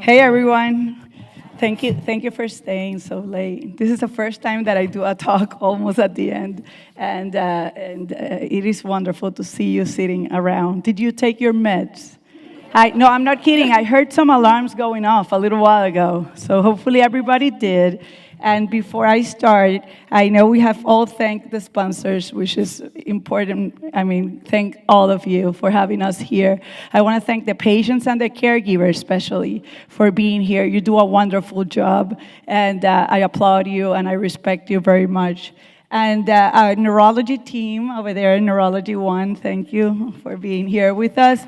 Hey everyone. Thank you for staying so late. This is the first time that I do a talk almost at the end, and it is wonderful to see you sitting around. Did you take your meds? No, I'm not kidding. I heard some alarms going off a little while ago, so hopefully everybody did. And before I start, I know we have all thanked the sponsors, which is important. Thank all of you for having us here. I want to thank the patients and the caregivers especially for being here. You do a wonderful job, and I applaud you and I respect you very much. And our neurology team over there, Neurology 1, thank you for being here with us.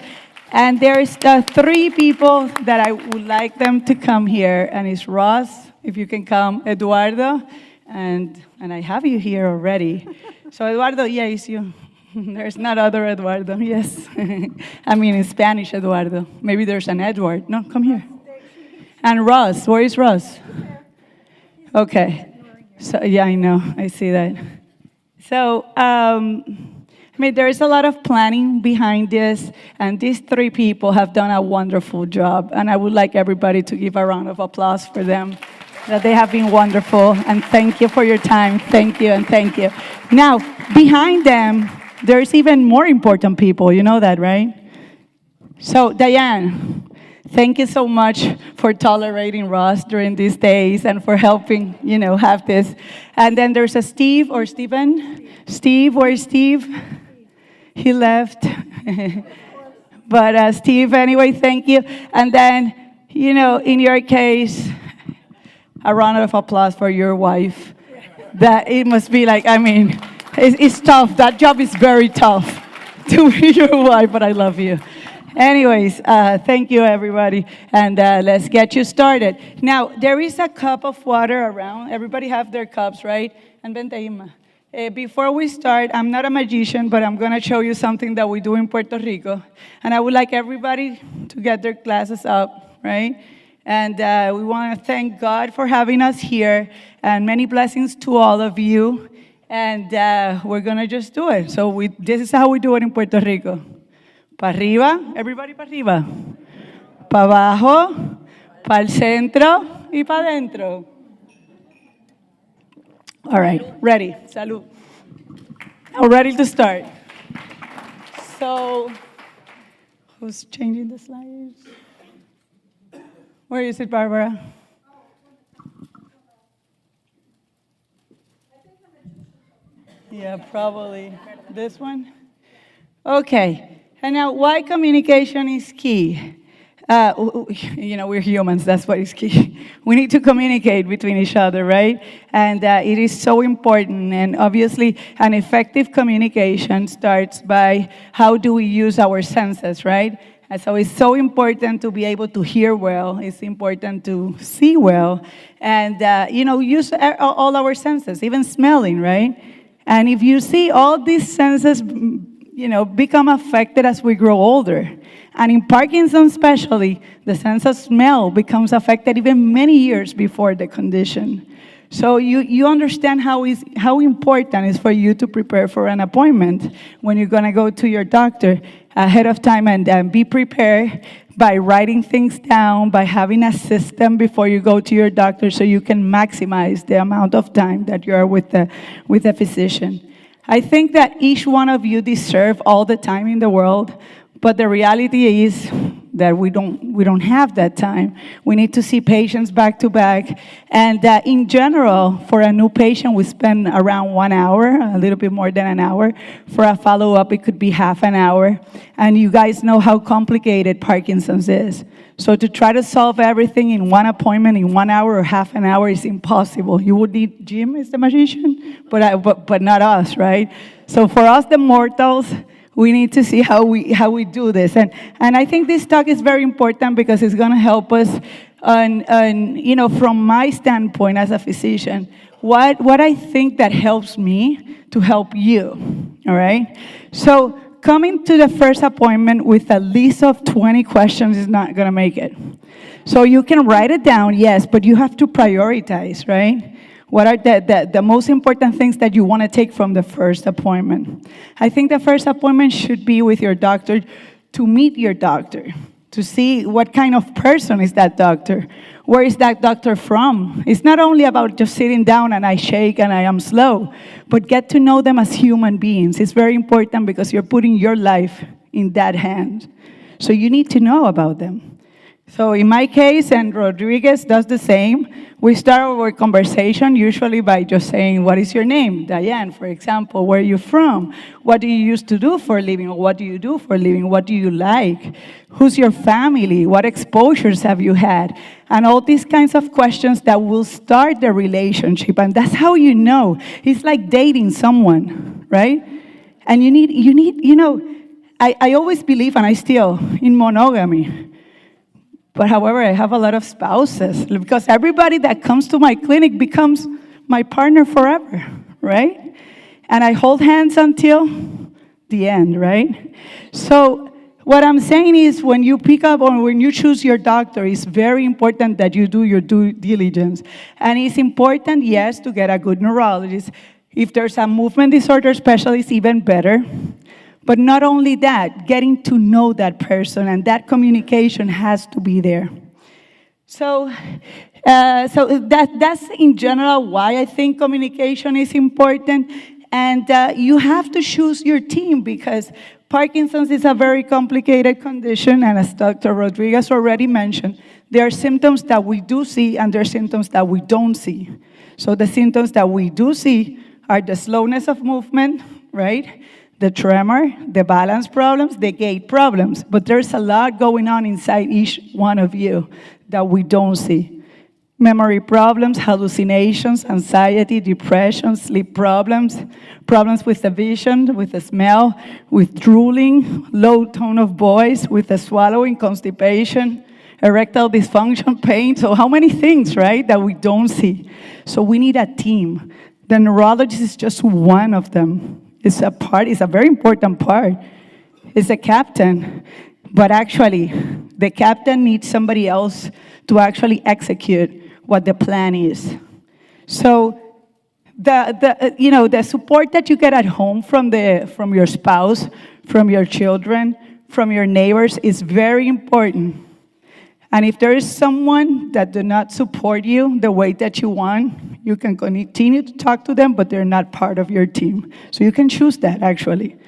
And there's three people that I would like them to come here, and it's Ross, if you can come, Eduardo, and I have you here already. So Eduardo, yeah, it's you. There's not other Eduardo, yes. In Spanish, Eduardo. Maybe there's an Edward. No, come here. And Ross, where is Ross? Okay. So, yeah, I know, I see that. So, there is a lot of planning behind this, and these three people have done a wonderful job, and I would like everybody to give a round of applause for them, that they have been wonderful, and thank you for your time. Thank you, and thank you. Now, behind them, there's even more important people. You know that, right? So, Diane, thank you so much for tolerating Ross during these days and for helping, have this. And then there's a Steve or Stephen. Steve, where's Steve? He left. But Steve, anyway, thank you. And then, in your case, a round of applause for your wife. That it must be like, it's tough. That job is very tough to be your wife, but I love you. Anyways, thank you, everybody, and let's get you started. Now, there is a cup of water around. Everybody have their cups, right? And vente, Ima. Before we start, I'm not a magician, but I'm going to show you something that we do in Puerto Rico. And I would like everybody to get their glasses up, right? And we want to thank God for having us here, and many blessings to all of you. And we're going to just do it. So this is how we do it in Puerto Rico. Pa arriba, everybody pa arriba. Pa abajo, pa el centro, y pa dentro. All right, ready. Salud. Now ready to start. So, who's changing the slides? Where is it, Barbara? Yeah, probably this one. Okay, and now why communication is key? We're humans, that's what is key. We need to communicate between each other, right? And it is so important, and obviously an effective communication starts by how do we use our senses, right? And so it's so important to be able to hear well, it's important to see well, and use all our senses, even smelling, right? And if you see all these senses, become affected as we grow older. And in Parkinson especially, the sense of smell becomes affected even many years before the condition. So you understand how important it is for you to prepare for an appointment when you're going to go to your doctor ahead of time, and be prepared by writing things down, by having a system before you go to your doctor so you can maximize the amount of time that you are with the physician. I think that each one of you deserve all the time in the world, but the reality is that we don't have that time. We need to see patients back to back. And in general, for a new patient, we spend around 1 hour, a little bit more than an hour. For a follow-up, it could be half an hour. And you guys know how complicated Parkinson's is. So to try to solve everything in one appointment in 1 hour or half an hour is impossible. You would need Jim as the magician, but not us, right? So for us, the mortals, we need to see how we do this. And I think this talk is very important because it's going to help us from my standpoint as a physician, what I think that helps me to help you, all right? So coming to the first appointment with a list of 20 questions is not going to make it. So you can write it down, yes, but you have to prioritize, right? What are the most important things that you want to take from the first appointment? I think the first appointment should be with your doctor to meet your doctor. to see what kind of person is that doctor. Where is that doctor from? It's not only about just sitting down and I shake and I am slow, but get to know them as human beings. It's very important because you're putting your life in that hand. So you need to know about them. So in my case, and Rodriguez does the same, we start our conversation usually by just saying, what is your name? Diane, for example, where are you from? What do you used to do for a living? Or what do you do for a living? What do you like? Who's your family? What exposures have you had? And all these kinds of questions that will start the relationship. And that's how you know. It's like dating someone, right? And you need, I always believe, and I still, in monogamy. But however, I have a lot of spouses because everybody that comes to my clinic becomes my partner forever, right? And I hold hands until the end, right? So what I'm saying is when you pick up or when you choose your doctor, it's very important that you do your due diligence. And it's important, yes, to get a good neurologist. If there's a movement disorder specialist, even better. But not only that, getting to know that person, and that communication has to be there. So that's in general why I think communication is important. And you have to choose your team because Parkinson's is a very complicated condition, and as Dr. Rodriguez already mentioned, there are symptoms that we do see and there are symptoms that we don't see. So the symptoms that we do see are the slowness of movement, right? The tremor, the balance problems, the gait problems. But there's a lot going on inside each one of you that we don't see. Memory problems, hallucinations, anxiety, depression, sleep problems, problems with the vision, with the smell, with drooling, low tone of voice, with the swallowing, constipation, erectile dysfunction, pain. So how many things, right, that we don't see? So we need a team. The neurologist is just one of them. It's a very important part. It's a captain, but actually, the captain needs somebody else to actually execute what the plan is. So, the support that you get at home from your spouse, from your children, from your neighbors is very important. And if there is someone that do not support you the way that you want, you can continue to talk to them, but they're not part of your team. So you can choose that, actually.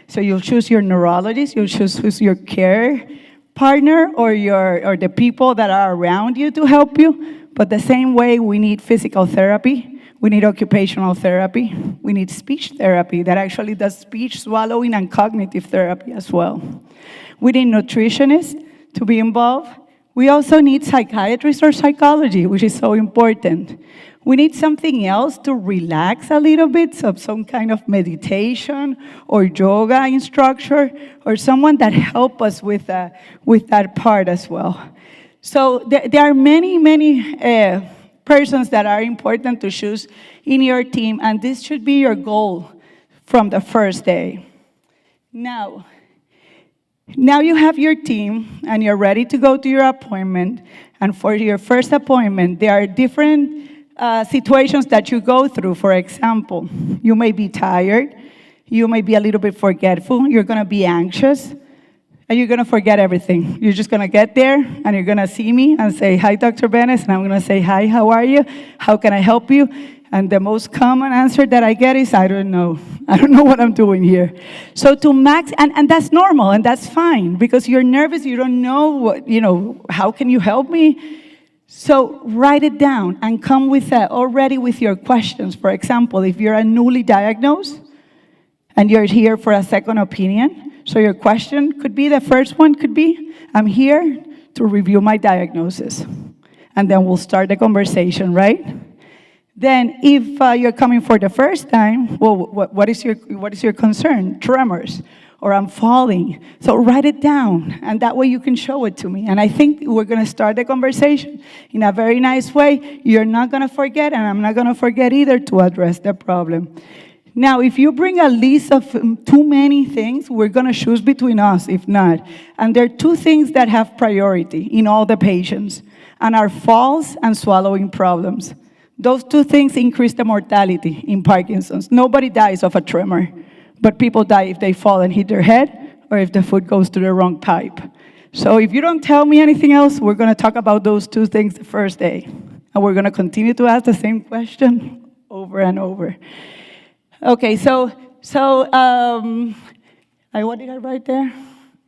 So you'll choose your neurologist, you'll choose who's your care partner or the people that are around you to help you. But the same way, we need physical therapy, we need occupational therapy, we need speech therapy that actually does speech, swallowing, and cognitive therapy as well. We need nutritionists to be involved. We also need psychiatrists or psychology, which is so important. We need something else to relax a little bit, so some kind of meditation or yoga instructor or someone that help us with that part as well. So there are many persons that are important to choose in your team, and this should be your goal from the first day. Now you have your team, and you're ready to go to your appointment. And for your first appointment, there are different situations that you go through. For example, you may be tired, you may be a little bit forgetful, you're going to be anxious, and you're going to forget everything. You're just going to get there, and you're going to see me and say, "Hi, Dr. Benes," and I'm going to say, "Hi, how are you? How can I help you?" And the most common answer that I get is, "I don't know. I don't know what I'm doing here." So to max, and that's normal, and that's fine, because you're nervous, you don't know how can you help me? So write it down and come with already with your questions. For example, if you're a newly diagnosed and you're here for a second opinion, so your question could be, the first one could be, "I'm here to review my diagnosis." And then we'll start the conversation, right? Then if you're coming for the first time, well, what is your concern? Tremors, or I'm falling. So write it down, and that way you can show it to me. And I think we're going to start the conversation in a very nice way. You're not going to forget, and I'm not going to forget either to address the problem. Now, if you bring a list of too many things, we're going to choose between us, if not. And there are two things that have priority in all the patients, and are falls and swallowing problems. Those two things increase the mortality in Parkinson's. Nobody dies of a tremor, but people die if they fall and hit their head or if the foot goes to the wrong pipe. So if you don't tell me anything else, we're going to talk about those two things the first day. And we're going to continue to ask the same question over and over. Okay, what did I write there?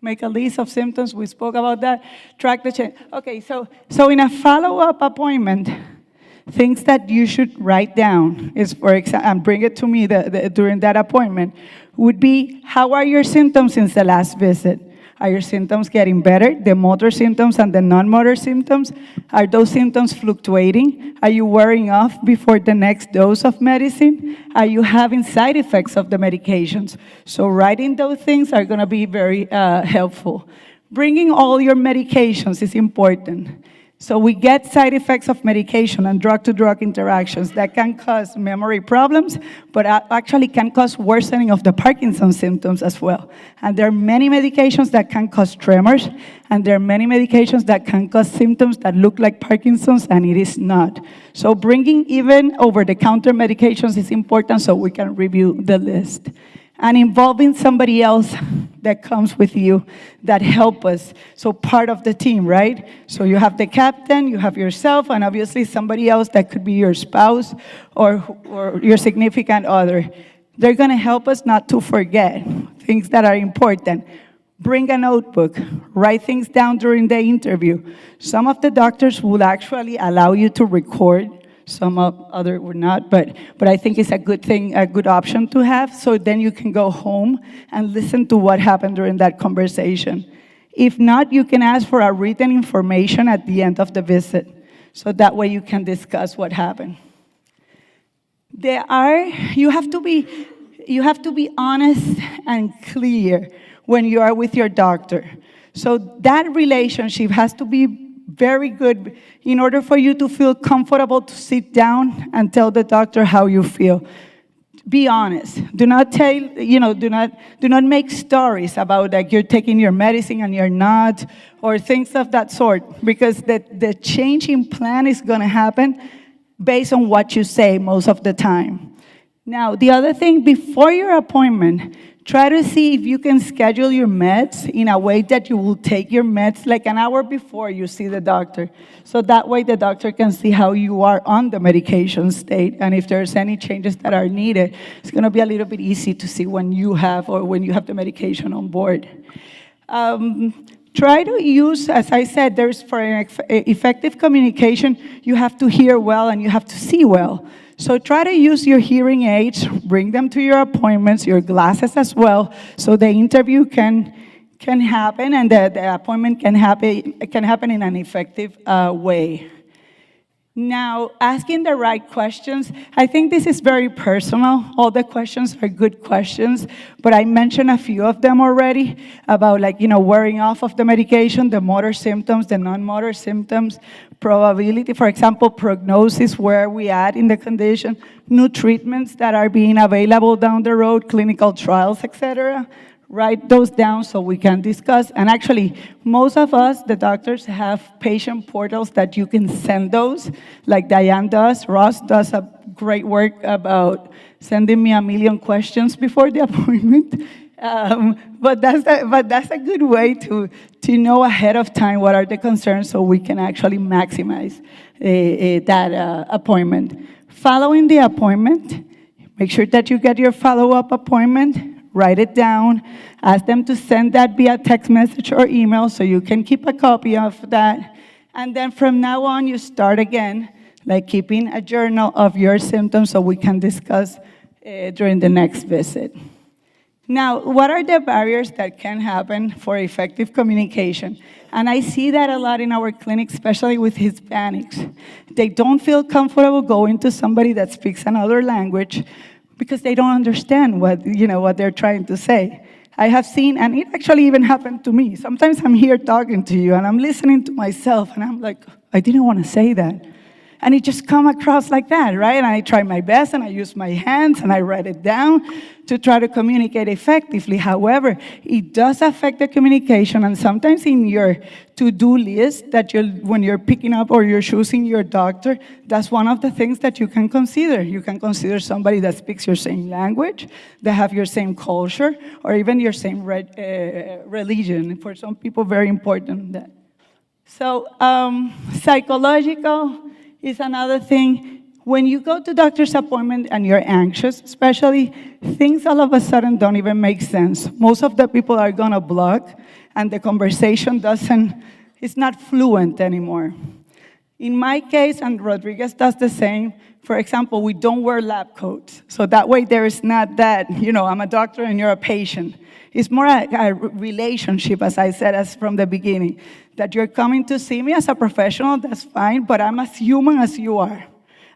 Make a list of symptoms. We spoke about that. Track the change. Okay, so in a follow-up appointment, things that you should write down is, for example, and bring it to me during that appointment, would be, how are your symptoms since the last visit? Are your symptoms getting better, the motor symptoms and the non-motor symptoms? Are those symptoms fluctuating? Are you wearing off before the next dose of medicine? Are you having side effects of the medications? So writing those things are going to be very helpful. Bringing all your medications is important. So we get side effects of medication and drug-to-drug interactions that can cause memory problems, but actually can cause worsening of the Parkinson symptoms as well. And there are many medications that can cause tremors, and there are many medications that can cause symptoms that look like Parkinson's, and it is not. So bringing even over-the-counter medications is important so we can review the list. And involving somebody else that comes with you that help us. So part of the team, right? So you have the captain, you have yourself, and obviously somebody else that could be your spouse or your significant other. They're going to help us not to forget things that are important. Bring a notebook. Write things down during the interview. Some of the doctors will actually allow you to record. Some other would not, but I think it's a good thing, a good option to have, so then you can go home and listen to what happened during that conversation. If not, you can ask for a written information at the end of the visit, so that way you can discuss what happened. You have to be honest and clear when you are with your doctor. So that relationship has to be very good in order for you to feel comfortable to sit down and tell the doctor how you feel. Be honest. Do not do not make stories about like you're taking your medicine and you're not, or things of that sort, because the change in plan is going to happen based on what you say most of the time. Now, the other thing, before your appointment, try to see if you can schedule your meds in a way that you will take your meds like an hour before you see the doctor. So that way the doctor can see how you are on the medication state, and if there's any changes that are needed, it's going to be a little bit easy to see when you have the medication on board. Try to use, as I said, for effective communication, you have to hear well and you have to see well. So try to use your hearing aids, bring them to your appointments, your glasses as well, so the interview can happen and the appointment can happen in an effective way. Now, asking the right questions, I think this is very personal. All the questions are good questions, but I mentioned a few of them already about wearing off of the medication, the motor symptoms, the non-motor symptoms, probability, for example, prognosis, where are we at in the condition, new treatments that are being available down the road, clinical trials, etc. Write those down so we can discuss. And actually, most of us, the doctors, have patient portals that you can send those, like Diane does. Ross does a great work about sending me 1 million questions before the appointment. But that's a good way to know ahead of time what are the concerns so we can actually maximize that appointment. Following the appointment, make sure that you get your follow-up appointment. Write it down, ask them to send that via text message or email so you can keep a copy of that. And then from now on, you start again, like keeping a journal of your symptoms so we can discuss during the next visit. Now, what are the barriers that can happen for effective communication? And I see that a lot in our clinic, especially with Hispanics. They don't feel comfortable going to somebody that speaks another language because they don't understand what they're trying to say. I have seen, and it actually even happened to me. Sometimes I'm here talking to you, and I'm listening to myself, and I'm like, I didn't want to say that. And it just come across like that, right? And I try my best, and I use my hands, and I write it down to try to communicate effectively. However, it does affect the communication, and sometimes in your to-do list that when you're picking up or you're choosing your doctor, that's one of the things that you can consider. You can consider somebody that speaks your same language, that have your same culture, or even your same religion. For some people, very important that. So psychological is another thing. When you go to doctor's appointment and you're anxious, especially, things all of a sudden don't even make sense. Most of the people are gonna block, and the conversation it's not fluent anymore. In my case, and Rodriguez does the same, for example, we don't wear lab coats. So that way there is not that, I'm a doctor and you're a patient. It's more a relationship, as I said from the beginning, that you're coming to see me as a professional, that's fine, but I'm as human as you are.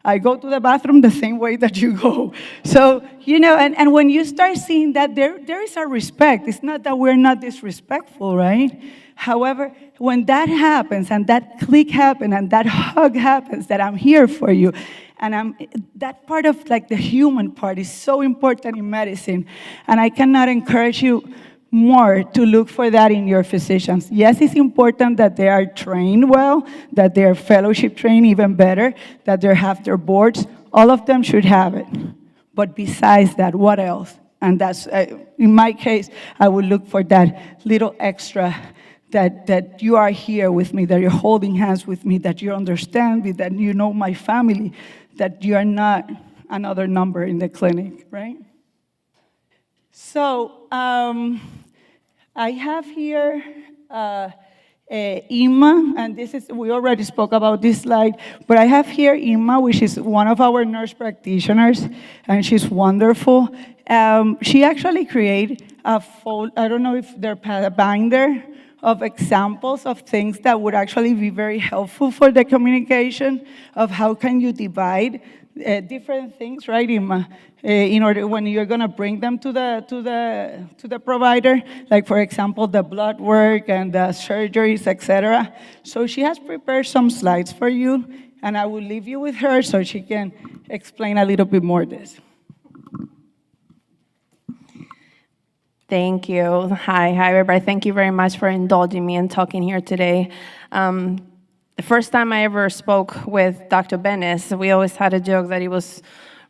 I go to the bathroom the same way that you go. So, and when you start seeing that, there is a respect. It's not that we're not disrespectful, right? However, when that happens, and that click happens, and that hug happens, that I'm here for you, and that part of the human part is so important in medicine, and I cannot encourage you more to look for that in your physicians. Yes, it's important that they are trained well, that they are fellowship trained even better, that they have their boards. All of them should have it. But besides that, what else? And that's, in my case, I would look for that little extra, that you are here with me, that you're holding hands with me, that you understand me, that you know my family, that you are not another number in the clinic, right? So, I have here Emma, and we already spoke about this slide, but I have here Emma, which is one of our nurse practitioners, and she's wonderful. She actually created I don't know if they're a binder of examples of things that would actually be very helpful for the communication of how can you divide different things, right, Emma, in order when you're going to bring them to the provider, like for example the blood work and the surgeries, etc. So she has prepared some slides for you, and I will leave you with her so she can explain a little bit more this. Thank you. Hi, everybody. Thank you very much for indulging me and talking here today. The first time I ever spoke with Dr. Benes, we always had a joke that it was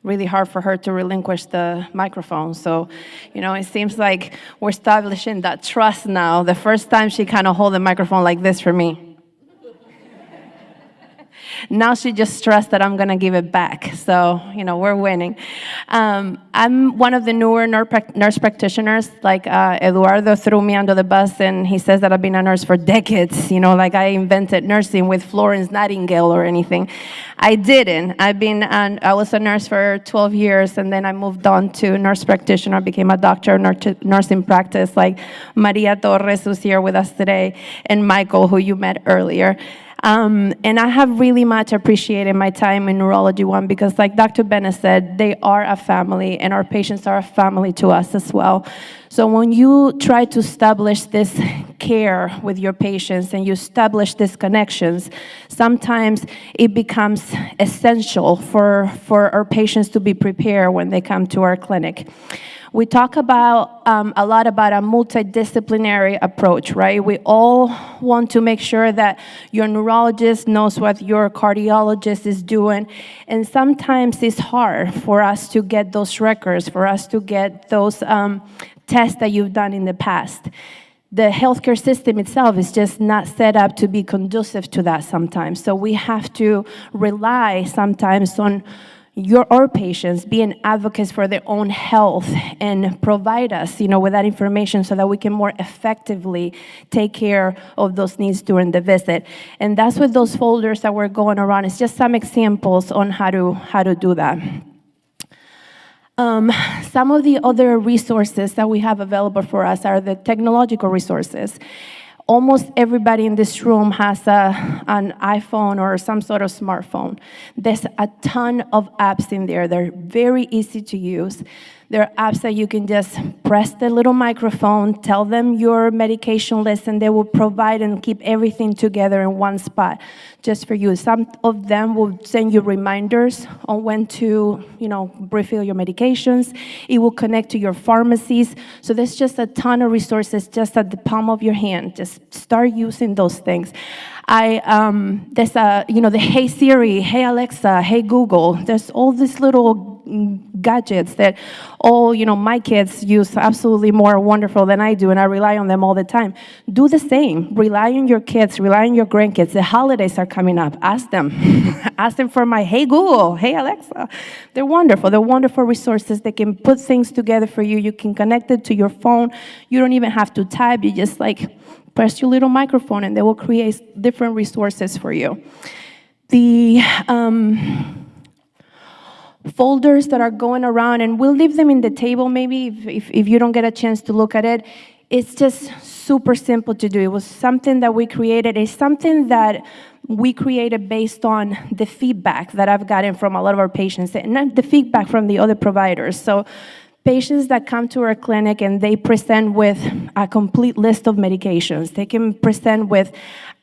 really hard for her to relinquish the microphone. So, it seems like we're establishing that trust now. The first time she kind of hold the microphone like this for me. Now she just stressed that I'm going to give it back. So, we're winning. I'm one of the newer nurse practitioners. Like Eduardo threw me under the bus, and he says that I've been a nurse for decades. Like I invented nursing with Florence Nightingale or anything. I didn't. I was a nurse for 12 years, and then I moved on to nurse practitioner, became a doctor of nursing practice, like Maria Torres, who's here with us today, and Michael, who you met earlier. And I have really much appreciated my time in Neurology One because, like Dr. Bennett said, they are a family, and our patients are a family to us as well. So when you try to establish this care with your patients and you establish these connections, sometimes it becomes essential for our patients to be prepared when they come to our clinic. We talk about a lot about a multidisciplinary approach, right? We all want to make sure that your neurologist knows what your cardiologist is doing, and sometimes it's hard for us to get those records, for us to get those tests that you've done in the past. The healthcare system itself is just not set up to be conducive to that sometimes. So we have to rely sometimes on our patients being advocates for their own health and provide us, with that information so that we can more effectively take care of those needs during the visit. And that's what those folders that we're going around. It's just some examples on how to do that. Some of the other resources that we have available for us are the technological resources. Almost everybody in this room has an iPhone or some sort of smartphone. There's a ton of apps in there. They're very easy to use. There are apps that you can just press the little microphone, tell them your medication list, and they will provide and keep everything together in one spot just for you. Some of them will send you reminders on when to, refill your medications. It will connect to your pharmacies. So there's just a ton of resources just at the palm of your hand. Just start using those things. There's the Hey Siri, Hey Alexa, Hey Google. There's all these little gadgets that all, my kids use absolutely more wonderful than I do, and I rely on them all the time. Do the same. Rely on your kids, rely on your grandkids. The holidays are coming up. Ask them. Ask them for my Hey Google, Hey Alexa. They're wonderful. They're wonderful resources. They can put things together for you. You can connect it to your phone. You don't even have to type. You just press your little microphone and they will create different resources for you. The folders that are going around, and we'll leave them in the table maybe if you don't get a chance to look at it. It's just super simple to do. It was something that we created. It's something that we created based on the feedback that I've gotten from a lot of our patients, and not the feedback from the other providers. So patients that come to our clinic and they present with a complete list of medications. They can present with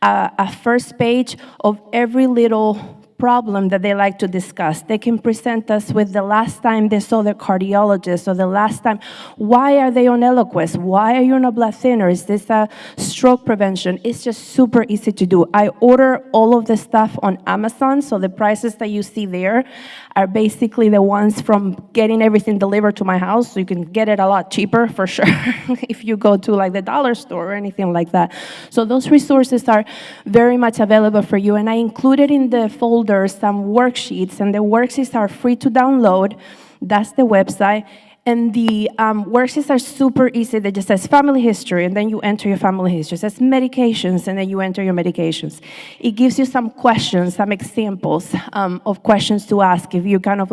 a first page of every little problem that they like to discuss. They can present us with the last time they saw their cardiologist, or the last time, why are they on Eliquis? Why are you on a blood thinner? Is this a stroke prevention? It's just super easy to do. I order all of the stuff on Amazon, so the prices that you see there are basically the ones from getting everything delivered to my house, so you can get it a lot cheaper for sure if you go to the dollar store or anything like that. So those resources are very much available for you, and I included in the folder some worksheets, and the worksheets are free to download. That's the website. And the worksheets are super easy. They just says family history, and then you enter your family history. It says medications, and then you enter your medications. It gives you some questions, some examples of questions to ask if you kind of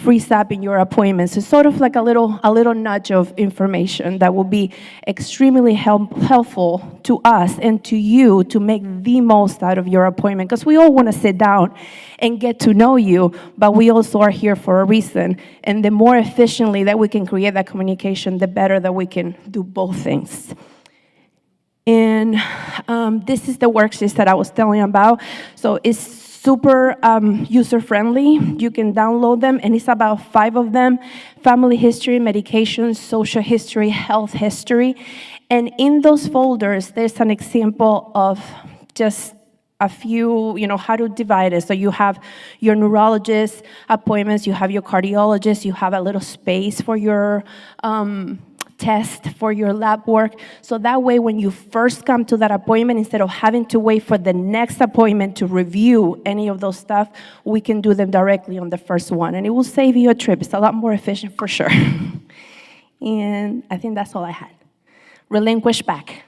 freeze up in your appointments. It's sort of like a little nudge of information that will be extremely helpful to us and to you to make the most out of your appointment, because we all want to sit down and get to know you, but we also are here for a reason. And the more efficiently that we can create that communication, the better that we can do both things. And this is the worksheets that I was telling you about. So it's super user-friendly. You can download them, and it's about 5 of them: family history, medications, social history, health history. And in those folders, there's an example of just a few, how to divide it. So you have your neurologist appointments, you have your cardiologist, you have a little space for your test, for your lab work. So that way, when you first come to that appointment, instead of having to wait for the next appointment to review any of those stuff, we can do them directly on the first one. And it will save you a trip. It's a lot more efficient for sure. And I think that's all I had. Relinquish back.